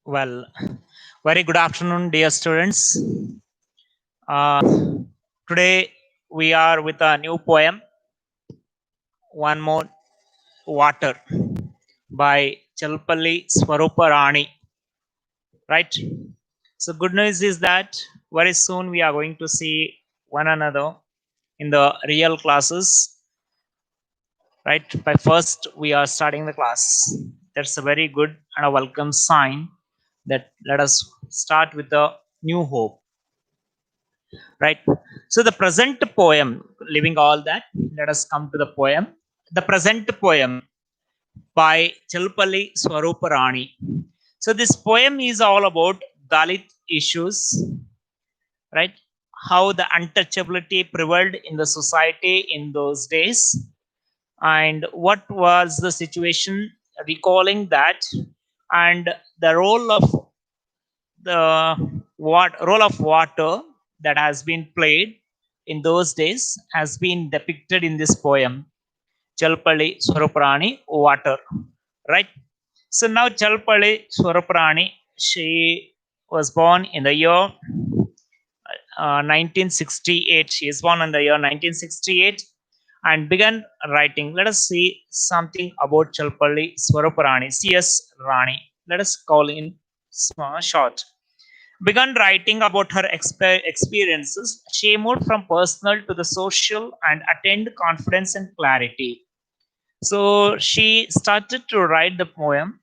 Well, very good afternoon, dear students. Uh, Today we are with a new poem, One More Water, by Chalpalli Swaruparani. Right? So, good news is that very soon we are going to see one another in the real classes. Right? By first, we are starting the class. That's a very good and a welcome sign that let us start with a new hope. Right. So the present poem, leaving all that, let us come to the poem. The present poem by Chalpalli Swaruparani. So this poem is all about Dalit issues, right? How the untouchability prevailed in the society in those days, and what was the situation, recalling that, and the role of water that has been played in those days has been depicted in this poem, Chalpalli Swaruparani Water. Right? So now Chalpalli Swaruparani, she was born in the year 1968. She is born in the year 1968 and began writing. Let us see something about Chalpalli Swaruparani, C.S. Rani. Let us call in short. Began writing about her experiences. She moved from personal to the social and attained confidence and clarity. So she started to write the poems.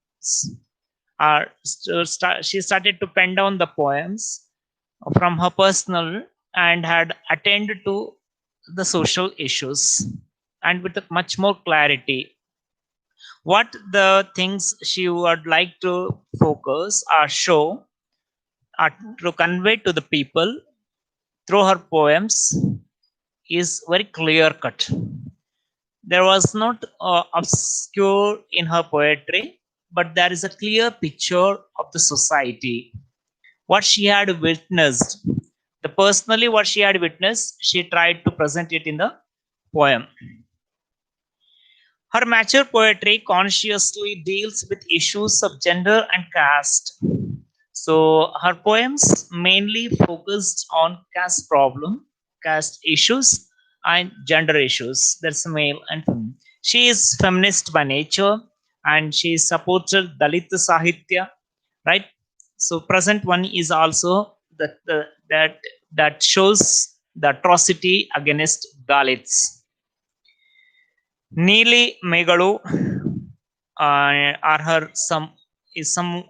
She started to pen down the poems from her personal and had attained to the social issues and with much more clarity. What the things she would like to focus or show or to convey to the people through her poems is very clear cut. There was not obscure in her poetry, but there is a clear picture of the society. What she had witnessed, the personally what she had witnessed, she tried to present it in the poem. Her mature poetry consciously deals with issues of gender and caste. So her poems mainly focused on caste problem, caste issues, and gender issues. That's male and female. She is feminist by nature, and she supported Dalit Sahitya, right? So present one is also that shows the atrocity against Dalits. Neeli Megalu are her some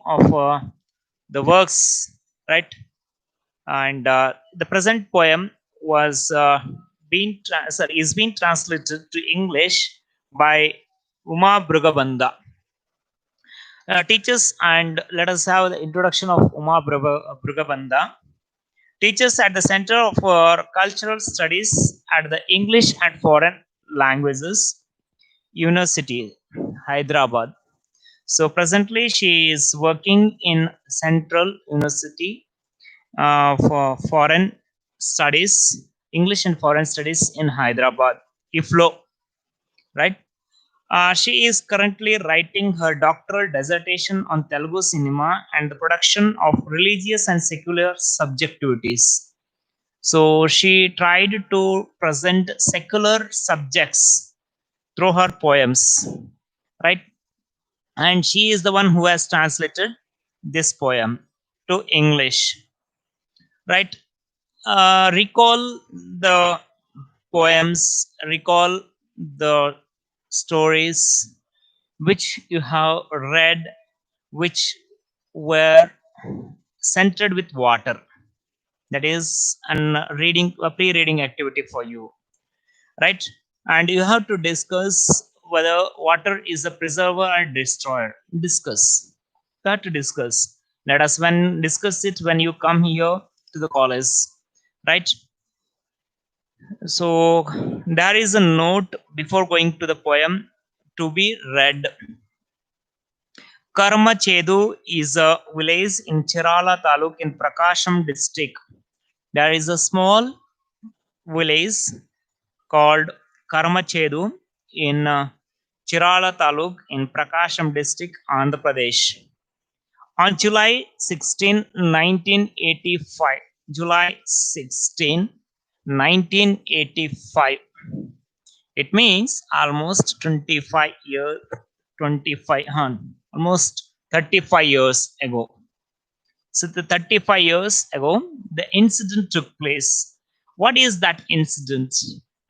of the works, right? And the present poem was is being translated to English by Uma Brugabanda. Teachers, and let us have the introduction of Uma Brugabanda. Teachers at the Center for Cultural Studies at the English and Foreign Languages University, Hyderabad. So presently, she is working in Central University for Foreign Studies, English and Foreign Studies in Hyderabad, IFLO, right? She is currently writing her doctoral dissertation on Telugu cinema and the production of religious and secular subjectivities. So she tried to present secular subjects through her poems, right? And she is the one who has translated this poem to English, right? Recall the poems, recall the stories which you have read, which were centered with water. That is a pre-reading activity for you, right? And you have to discuss whether water is a preserver or destroyer. Discuss. You have to discuss. Let us when discuss it when you come here to the college, right? So there is a note before going to the poem to be read. Karmachedu is a village in Chirala Taluk in Prakasham district. There is a small village called Karmachedu in Chirala Taluk in Prakasham district, Andhra Pradesh. On July 16, 1985, July 16, 1985, it means almost 25 years, 25, almost 35 years ago. So the 35 years ago, the incident took place. What is that incident?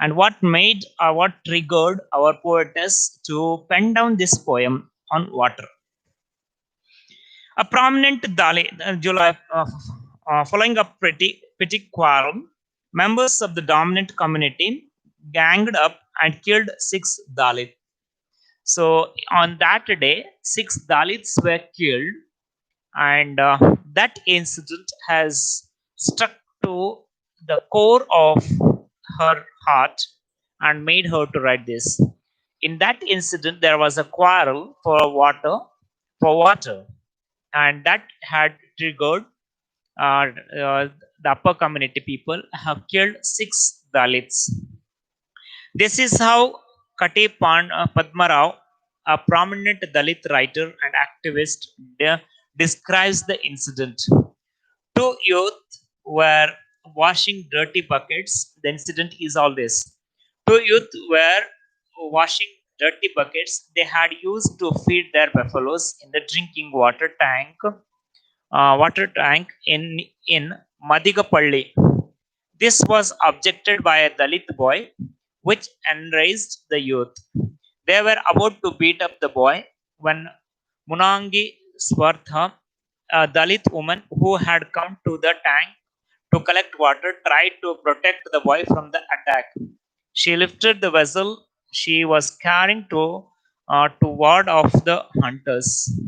And what made or what triggered our poetess to pen down this poem on water? A prominent following a petty quarrel, members of the dominant community ganged up and killed six Dalits. So on that day, six Dalits were killed, and that incident has stuck to the core of her heart and made her to write this. In that incident, there was a quarrel for water, and that had triggered uh, uh, the upper community people have killed six Dalits. This is how Padmarao, a prominent Dalit writer and activist, describes the incident. Two youth were washing dirty buckets. The incident is all this. Two youth were washing dirty buckets they had used to feed their buffaloes in the drinking water tank in Madigapalli. This was objected by a Dalit boy, which enraged the youth. They were about to beat up the boy when Munangi Swartha, a Dalit woman who had come to the tank to collect water, tried to protect the boy from the attack. She lifted the vessel she was carrying to ward off the hunters.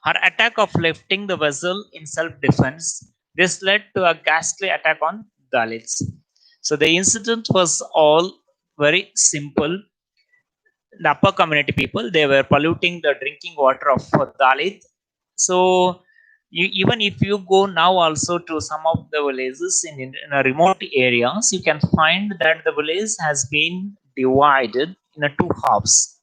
Her attack of lifting the vessel in self-defense, this led to a ghastly attack on Dalits. So the incident was all very simple. The upper community people, they were polluting the drinking water of Dalit. So even if you go now also to some of the villages in a remote areas, you can find that the village has been divided in a two halves.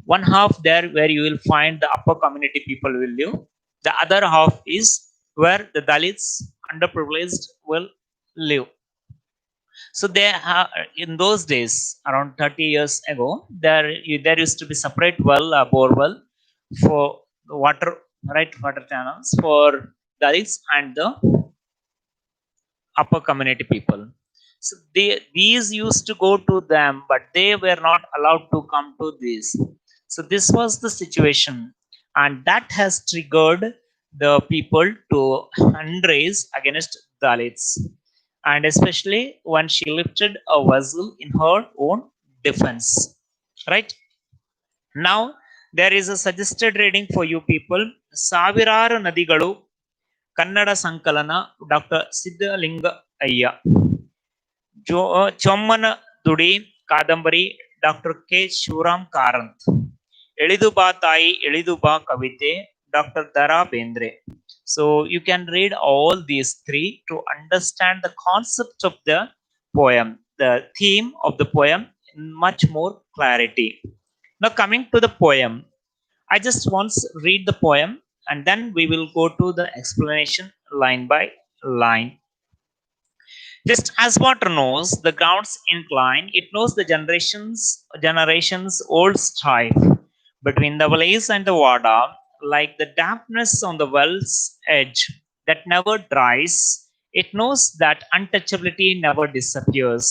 One half there where you will find the upper community people will live. The other half is where the Dalits, underprivileged, will live. So in those days, around 30 years ago, there used to be separate bore well for water, right, water channels for Dalits and the upper community people. So these used to go to them, but they were not allowed to come to this. So this was the situation, and that has triggered the people to fundraise against Dalits, and especially when she lifted a vessel in her own defense. Right now, there is a suggested reading for you people. Saviraru Nadigalu, Kannada ಸಂಕಲನ doctor Siddhalinga ಅಯ್ಯ. ಚೊಮ್ಮನ ದುಡಿ ಕಾದಂಬರಿ doctor K Shivaram Karanth. ಎಳಿದು ಬಾ ತಾಯಿ ಎಳಿದು ಬಾ ಕವಿತೆ doctor ದರಾ Bendre. So you can read all these three to understand the concept of the poem, the theme of the poem in much more clarity. Now coming to the poem, I just once read the poem and then we will go to the explanation line by line. Just as water knows the ground's incline, it knows the generations old strife between the valleys and the water, like the dampness on the well's edge that never dries. It knows that untouchability never disappears.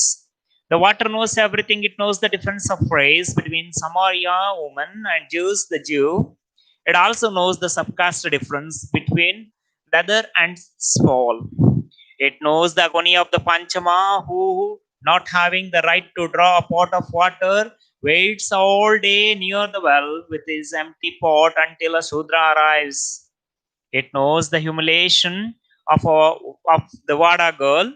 The water knows everything. It knows the difference of race between Samaria woman and Jews the Jew. It also knows the subcaste difference between leather and swall. It knows the agony of the Panchama who, not having the right to draw a pot of water, waits all day near the well with his empty pot until a Shudra arrives. It knows the humiliation of the Vada girl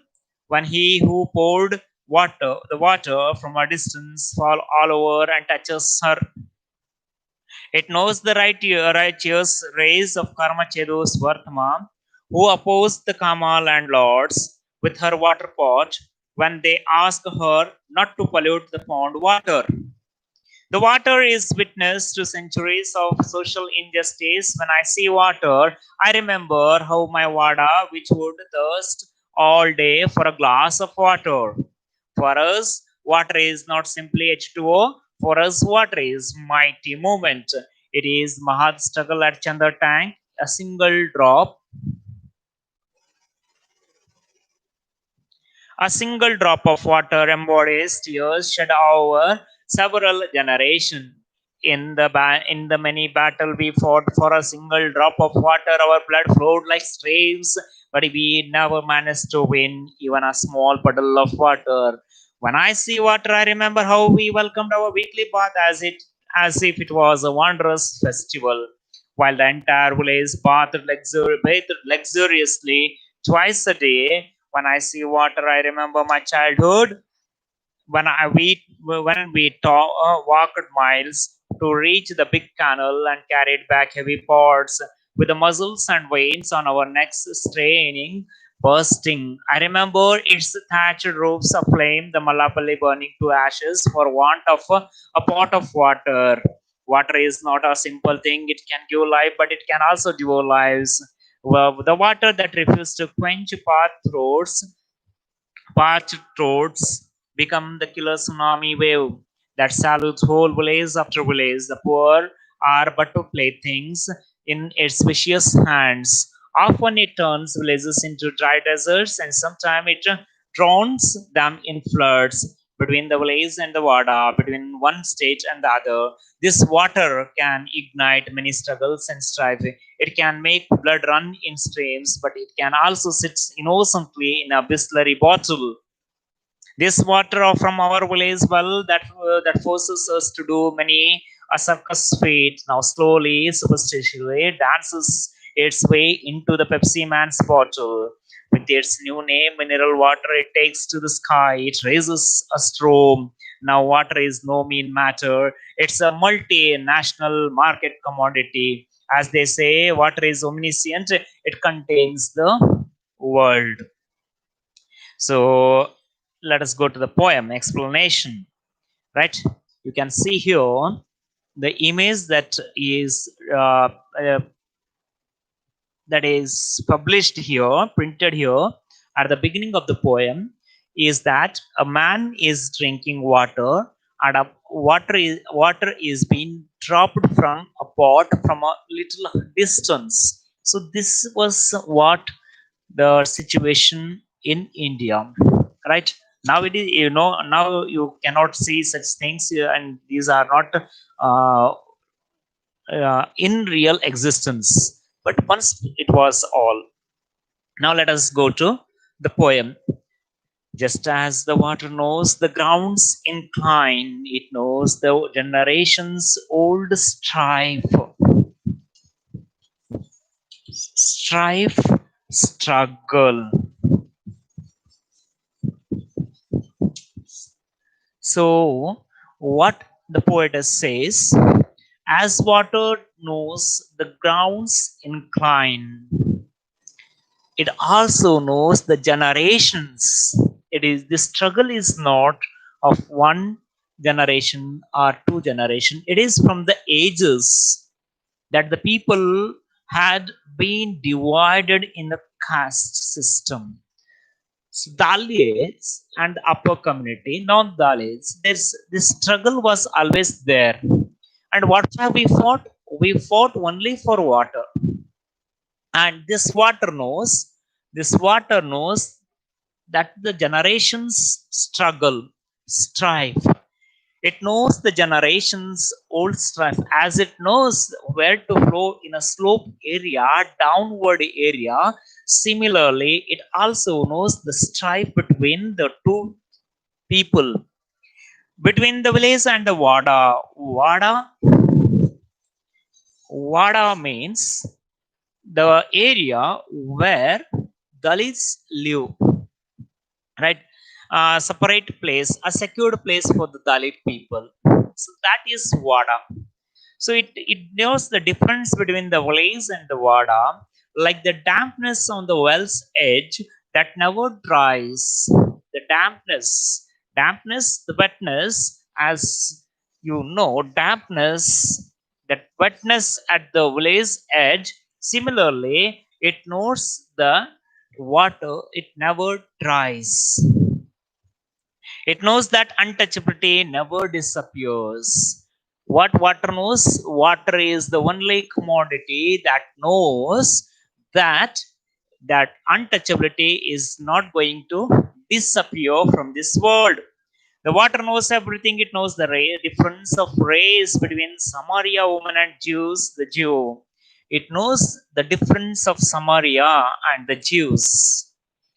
when he who poured the water from a distance fall all over and touches her. It knows the righteous race of Karmachedu Swartma, who opposed the Kama landlords with her water pot when they asked her not to pollute the pond water. The water is witness to centuries of social injustice. When I see water, I remember how my Vada, which would thirst all day for a glass of water. For us, water is not simply H2O. For us, water is mighty movement. It is Mahat struggle at Chandar tank, a single drop. A single drop of water embodies tears shed over several generations. In the many battle we fought for a single drop of water, our blood flowed like streams, but we never managed to win even a small puddle of water. When I see water, I remember how we welcomed our weekly bath as if it was a wondrous festival. While the entire village bathed luxuriously twice a day, when I see water, I remember my childhood when we walked miles to reach the big canal and carried back heavy pots with the muscles and veins on our necks straining, bursting. I remember its thatched roofs aflame, the Malapalli burning to ashes for want of a pot of water. Water is not a simple thing; it can give life, but it can also devour lives. Well, the water that refused to quench path throats parched roads become the killer tsunami wave that salutes whole village after village. The poor are but to playthings in its vicious hands. Often it turns villages into dry deserts, and sometimes it drowns them in floods. Between the village and the Wada, between one state and the other, this water can ignite many struggles and strife. It can make blood run in streams, but it can also sit innocently in a Bisleri bottle. This water from our village well that forces us to do many a circus feet. Now slowly, superstitiously dances its way into the Pepsi Man's bottle. With its new name, mineral water, it takes to the sky. It raises a storm. Now water is no mean matter. It's a multinational market commodity. As they say, water is omniscient. It contains the world. So let us go to the poem explanation. Right? You can see here the image uh, that is published here, printed here at the beginning of the poem, is that a man is drinking water, and water is being dropped from a pot from a little distance. So this was what the situation in India, right? Now it is, now you cannot see such things, and these are not uh, in real existence. But once it was all. Now let us go to the poem. Just as the water knows the grounds incline, it knows the generations old strife, struggle. So, what the poetess says, as water knows the grounds incline, it also knows the generations. It is the struggle is not of one generation or two generation. It is from the ages that the people had been divided in a caste system. So Dalits and upper community, non-Dalits, this struggle was always there. And what have we fought? We fought only for water. And this water knows that the generations struggle, strive. It knows the generations old strife, as it knows where to flow in a slope area, downward area. Similarly, it also knows the strife between the two people, between the village and the Wada. Wada means the area where Dalits live, right? Separate place, a secured place for the Dalit people. So that is Wada. So it knows the difference between the village and the Wada, like the dampness on the well's edge that never dries. The dampness, the wetness, as dampness, that wetness at the village edge. Similarly, it knows the water, it never dries. It knows that untouchability never disappears. What water knows? Water is the only commodity that knows that untouchability is not going to disappear from this world. The water knows everything. It knows the difference of race between Samaria woman and Jews, the Jew. It knows the difference of Samaria and the Jews.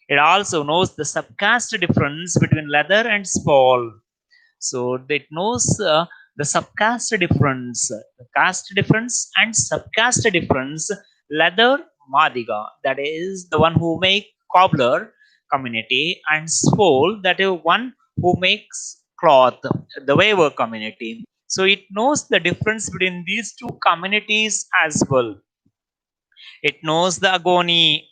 It also knows the subcaste difference between leather and small. So it knows the subcaste difference, the caste difference and subcaste difference. Leather Madiga, that is the one who make cobbler community, and Swole, that is one who makes cloth, the weaver community. So it knows the difference between these two communities as well. It knows the agony.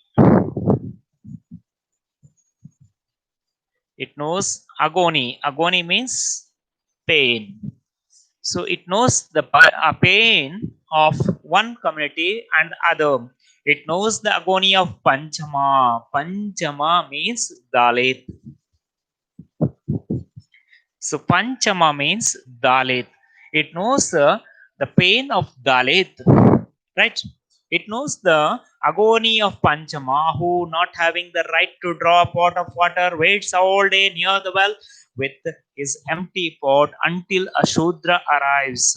It knows agony. Agony means pain. So it knows the pain of one community and other. It knows the agony of Panchama. Panchama means Dalit. So Panchama means Dalit. It knows the pain of Dalit, right? It knows the agony of Panchama, who not having the right to draw a pot of water, waits all day near the well with his empty pot until a Shudra arrives.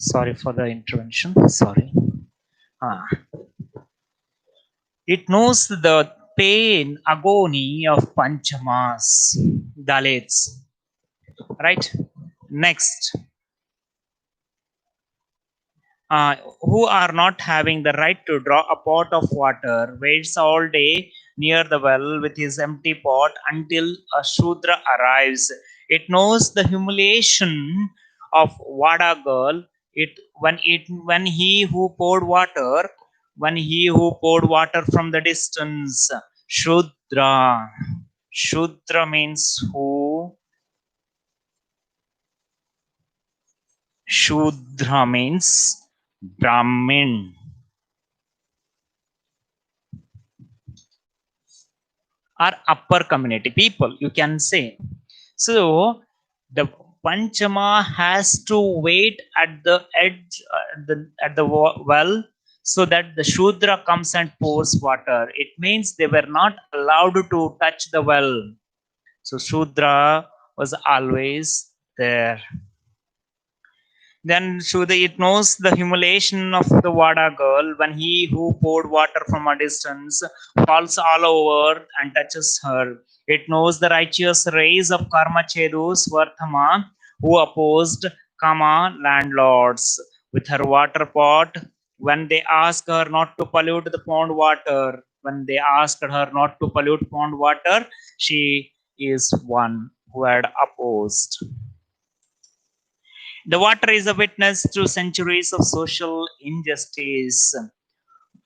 Sorry for the intervention. Sorry. Ah. It knows the pain, agony of Panchamas, Dalits. Right? Next. Who are not having the right to draw a pot of water, waits all day near the well with his empty pot until a Shudra arrives. It knows the humiliation of Vada girl. When he who poured water, from the distance, Shudra. Shudra means who? Shudra means Brahmin. Or upper community people, you can say. So the Panchama has to wait at the edge, at the well, so that the Shudra comes and pours water. It means they were not allowed to touch the well. So Shudra was always there. Then Shudra, it knows the humiliation of the Vada girl when he who poured water from a distance falls all over and touches her. It knows the righteous rays of Karma Chedus Varthama, who opposed Kama landlords with her water pot when they asked her not to pollute the pond water. When they asked her not to pollute pond water, she is one who had opposed. The water is a witness to centuries of social injustice.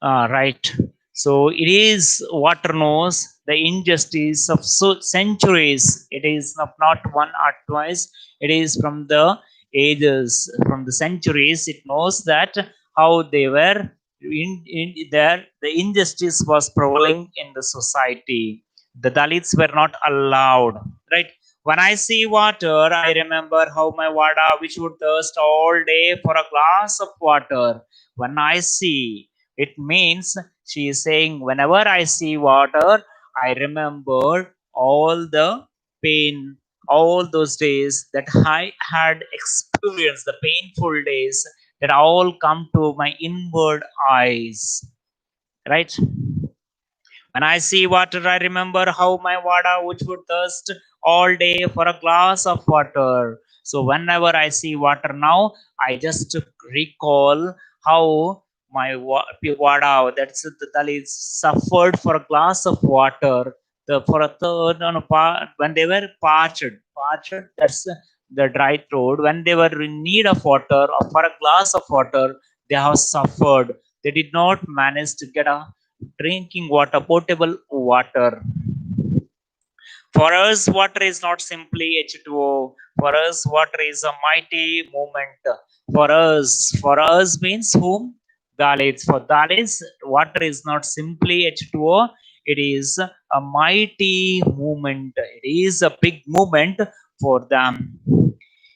Right. So it is water knows the injustice of centuries. It is not one or twice. It is from the ages, from the centuries. It knows that how they were in there, the injustice was prevailing in the society. The Dalits were not allowed, right? When I see water, I remember how my Vada, which would thirst all day for a glass of water. When I see, it means she is saying, whenever I see water, I remember all the pain, all those days that I had experienced, the painful days that all come to my inward eyes, right? When I see water, I remember how my Vada, which would thirst all day for a glass of water. So whenever I see water now, I just recall how my Vada, that's the Dalits, suffered for a glass of water. For a third, when they were parched, that's the dry throat. When they were in need of water or for a glass of water, they have suffered. They did not manage to get a drinking water, potable water. For us, water is not simply H2O. For us, water is a mighty movement. For us means whom? Dalits. For Dalits, water is not simply H2O. It is a mighty movement. It is a big movement for them.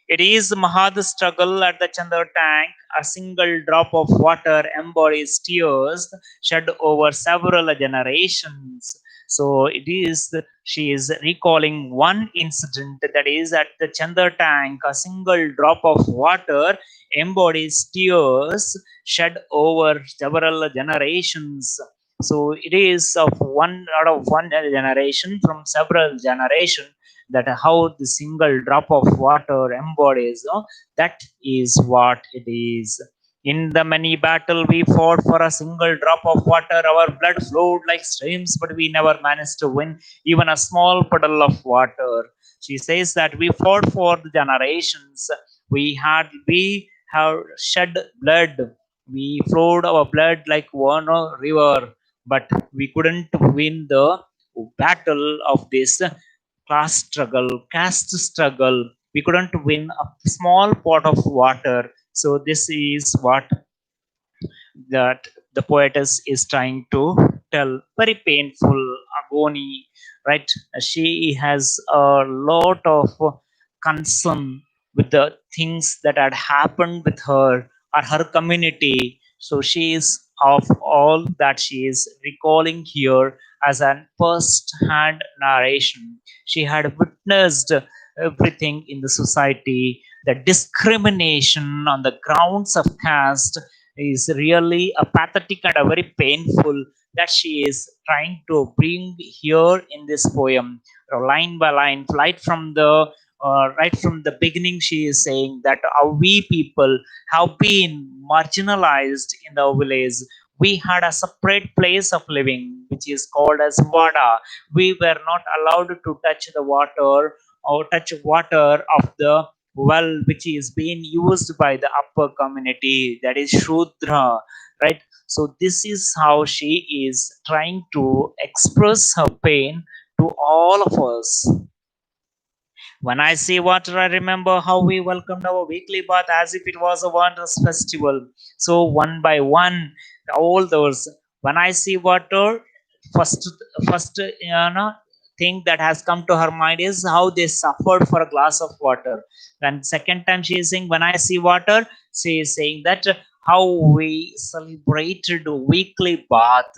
It is Mahad struggle at the Chandar tank. A single drop of water embodies tears shed over several generations. So it is, she is recalling one incident, that is at the Chandar tank. A single drop of water embodies tears shed over several generations. So it is of one out of one generation from several generations, that how the single drop of water embodies, that is what it is. In the many battle we fought for a single drop of water, our blood flowed like streams, but we never managed to win even a small puddle of water. She says that we fought for the generations, we have shed blood, we flowed our blood like one river, but we couldn't win the battle of this class struggle, caste struggle. We couldn't win a small pot of water. So this is what that the poetess is trying to tell. Very painful agony, right? She has a lot of concern with the things that had happened with her or her community. So she is of all that she is recalling here as an first hand narration. She had witnessed everything in the society, the discrimination on the grounds of caste is really a pathetic and a very painful, that she is trying to bring here in this poem, line by line, right from the beginning. She is saying that we people have been marginalized in the village. We had a separate place of living, which is called as Vada. We were not allowed to touch the water or touch water of the well, which is being used by the upper community, that is Shudra, right? So this is how she is trying to express her pain to all of us. When I see water, I remember how we welcomed our weekly bath as if it was a wondrous festival. So one by one, all those. When I see water, first, first thing that has come to her mind is how they suffered for a glass of water. Then second time she is saying, when I see water, she is saying that how we celebrated weekly bath.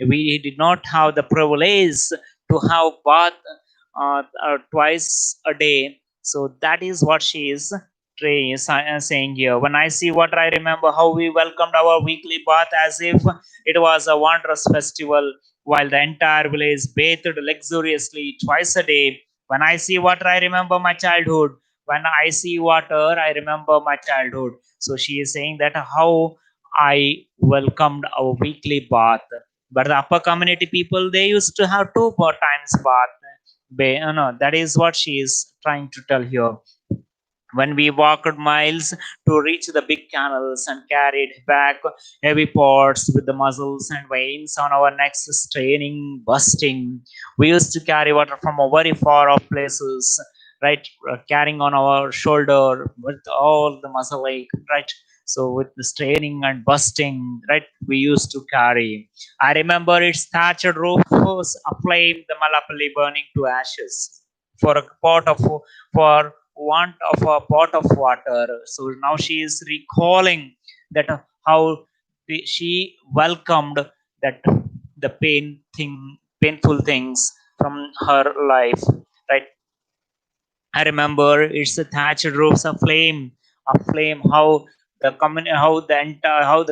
We did not have the privilege to have bath twice a day. So that is what she is saying here. When I see water, I remember how we welcomed our weekly bath as if it was a wondrous festival, while the entire village bathed luxuriously twice a day. When I see water, I remember my childhood. When I see water, I remember my childhood. So she is saying that how I welcomed our weekly bath. But the upper community people, they used to have two more times bath. No, that is what she is trying to tell here. When we walked miles to reach the big canals and carried back heavy pots with the muscles and veins on our necks straining, busting, we used to carry water from very far off places. right? Carrying on our shoulder with all the muscle ache, right? So with the straining and busting, right, we used to carry. I remember its thatched roof was aflame, the Malapalli burning to ashes for a pot of for want of a pot of water. So now she is recalling that how she welcomed that the painful things from her life, right? I remember it's the thatched roofs aflame. How the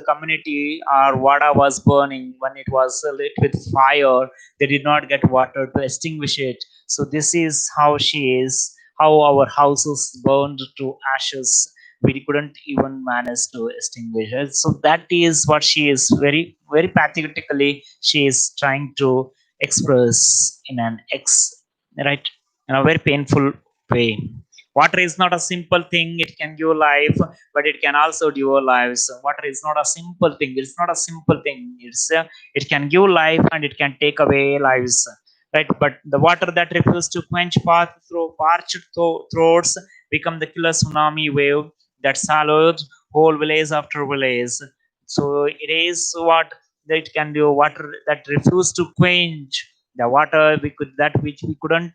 community or Wada was burning when it was lit with fire. They did not get water to extinguish it. So this is how she is. How our houses burned to ashes. We couldn't even manage to extinguish it. So that is what she is very pathetically she is trying to express in an right, in a very painful way. Water is not a simple thing, it can give life, but it can also devour lives. Water is not a simple thing, it's not a simple thing. It can give life and it can take away lives. Right, but the water that refuses to quench path through parched throats become the killer tsunami wave that swallowed whole village after village. So it is what it can do. Water that refused to quench the water we could that which we couldn't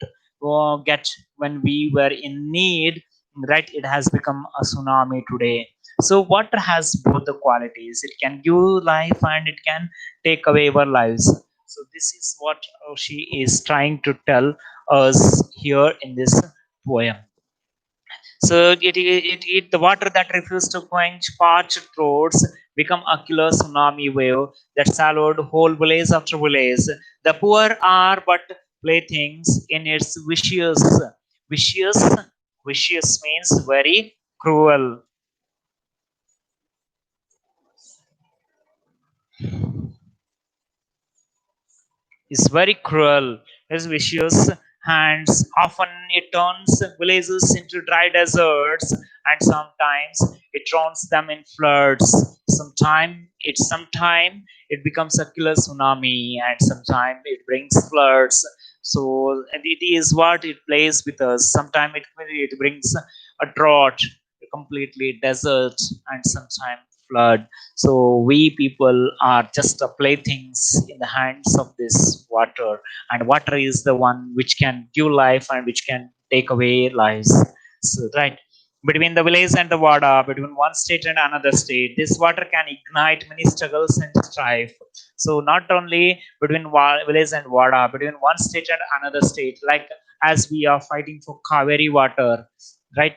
get when we were in need, right? It has become a tsunami today. So water has both the qualities, it can give life and it can take away our lives. So this is what she is trying to tell us here in this poem. So the water that refused to quench parched throats become a killer tsunami wave that swallowed whole village after village. The poor are but playthings in its vicious, vicious means very cruel. Is very cruel. His vicious hands often it turns villages into dry deserts, and sometimes it drowns them in floods. Sometime it becomes a killer tsunami, and sometimes it brings floods. So and it is what it plays with us. Sometimes it brings a drought, a completely desert, and sometimes flood. So we people are just a playthings in the hands of this water, and water is the one which can give life and which can take away lives. So, right. Between the village and the water, between one state and another state, this water can ignite many struggles and strife. So not only between village and water, between one state and another state, like as we are fighting for Kaveri water, right?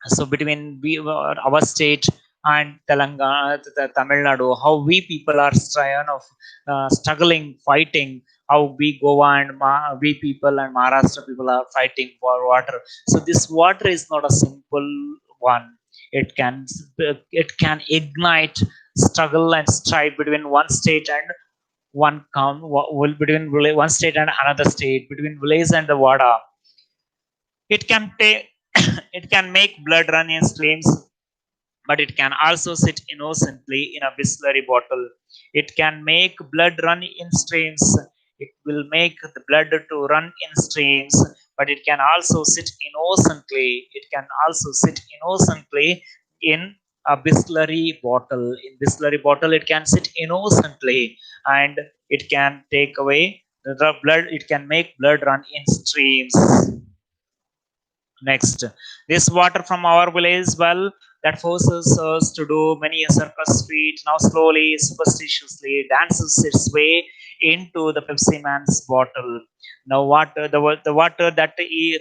So between our state and Telangana, Tamil Nadu, how we people are struggling, fighting. How we Goa and we people and Maharashtra people are fighting for water. So this water is not a simple one. It can it can ignite struggle and strife between one state and between one state and another state, between village and the water. It can take it can make blood run in streams, but it can also sit innocently in a Bisleri bottle. It can make blood run in streams. It will make the blood to run in streams, but it can also sit innocently. It can also sit innocently in a Bisleri bottle. In Bisleri bottle, it can sit innocently, and it can take away the blood. It can make blood run in streams. Next, this water from our village well that forces us to do many a circus feat now slowly, superstitiously dances its way into the Pepsi Man's bottle. Now, the water that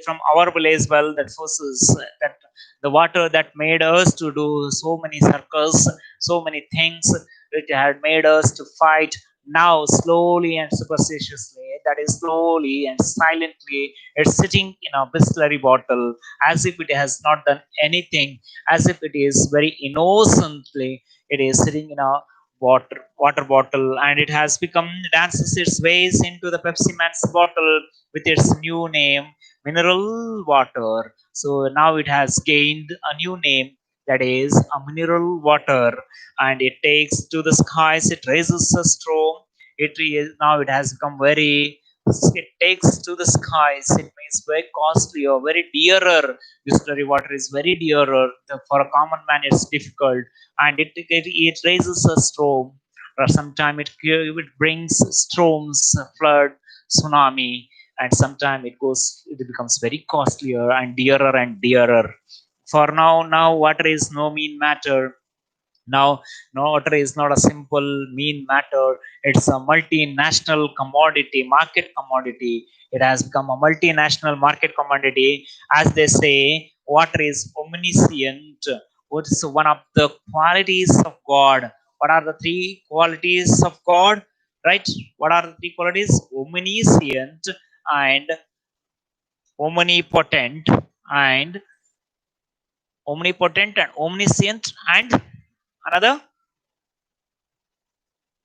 from our village well that forces that the water that made us to do so many circus, so many things, it had made us to fight. Now, slowly and superstitiously, that is slowly and silently, it's sitting in a Bisleri bottle as if it has not done anything, as if it is very innocently, it is sitting in a water bottle, and it has become dances its ways into the Pepsi Man's bottle with its new name, mineral water. So now it has gained a new name, that is a mineral water, and it takes to the skies, it raises a storm. It is now it has become very it takes to the skies, it means very costly or very dearer. Distillery water is very dearer. For a common man, it's difficult, and it raises a storm, or sometimes it brings storms, flood, tsunami, and sometimes it becomes very costlier and dearer. For now water is no mean matter. Now water is not a simple mean matter. It's a multinational commodity, market commodity. It has become a multinational market commodity. As they say, water is omniscient, which is one of the qualities of God. What are the three qualities of God? Right? What are the three qualities? Omniscient, and omnipotent, and and omniscient, and another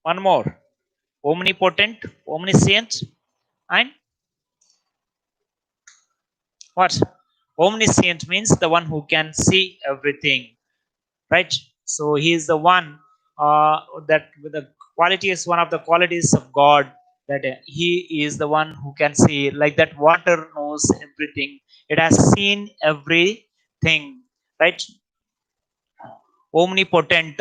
one more. Omnipotent, omniscient, and what? Omniscient means the one who can see everything, right? So he is the one, that the quality is one of the qualities of God, that he is the one who can see, like that water knows everything. It has seen everything, right? Omnipotent,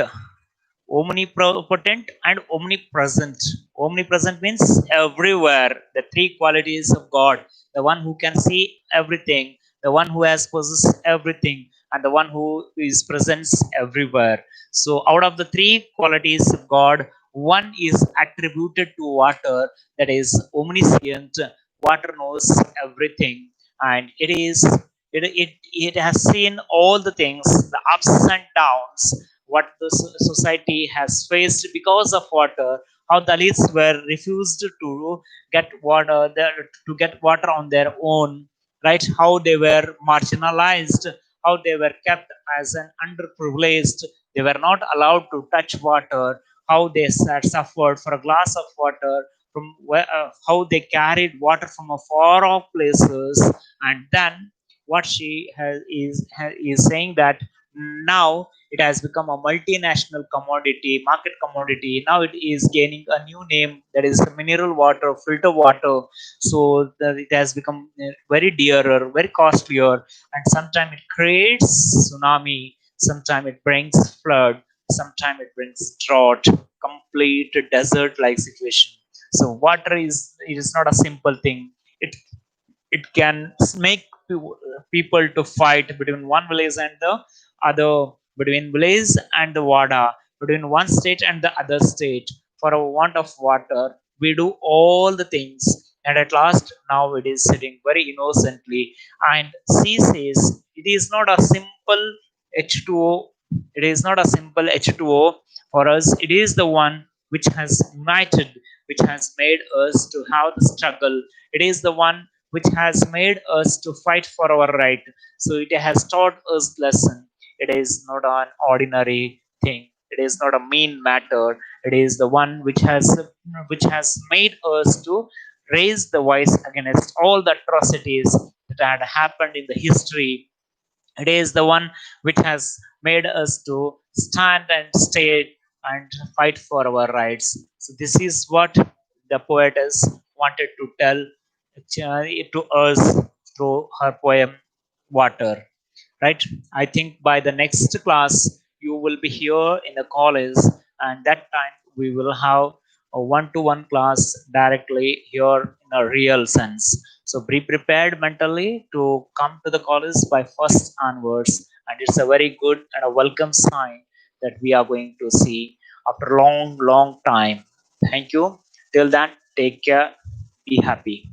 omnipotent, and omnipresent. Omnipresent means everywhere. The three qualities of God: the one who can see everything, the one who has possessed everything, and the one who is present everywhere. So out of the three qualities of God, one is attributed to water, that is omniscient. Water knows everything, and it has seen all the things, the ups and downs, what the society has faced because of water. How Dalits were refused to get water, to get water on their own, right? How they were marginalized, how they were kept as an underprivileged. They were not allowed to touch water. How they suffered for a glass of water, from where, how they carried water from a far off places. And then what she is saying that now it has become a multinational commodity, market commodity. Now it is gaining a new name, that is mineral water, filter water. So it has become very dearer, very costlier, and sometimes it creates tsunami, sometimes it brings flood, sometimes it brings drought, complete desert-like situation. So water is, it is not a simple thing. It it can make people to fight between one village and the other, between village and the wada, between one state and the other state, for a want of water. We do all the things, and at last now it is sitting very innocently. And she says it is not a simple H2O. It is not a simple H2O for us. It is the one which has united, which has made us to have the struggle. It is the one which has made us to fight for our right. So it has taught us lesson. It is not an ordinary thing. It is not a mean matter. It is the one which has made us to raise the voice against all the atrocities that had happened in the history. It is the one which has made us to stand and stay and fight for our rights. So this is what the poetess wanted to tell to us through her poem Water. Right? I think by the next class you will be here in the college, and that time we will have a one-to-one class directly here in a real sense. So be prepared mentally to come to the college by first onwards, and it's a very good and a welcome sign that we are going to see after a long, long time. Thank you. Till then, take care. Be happy.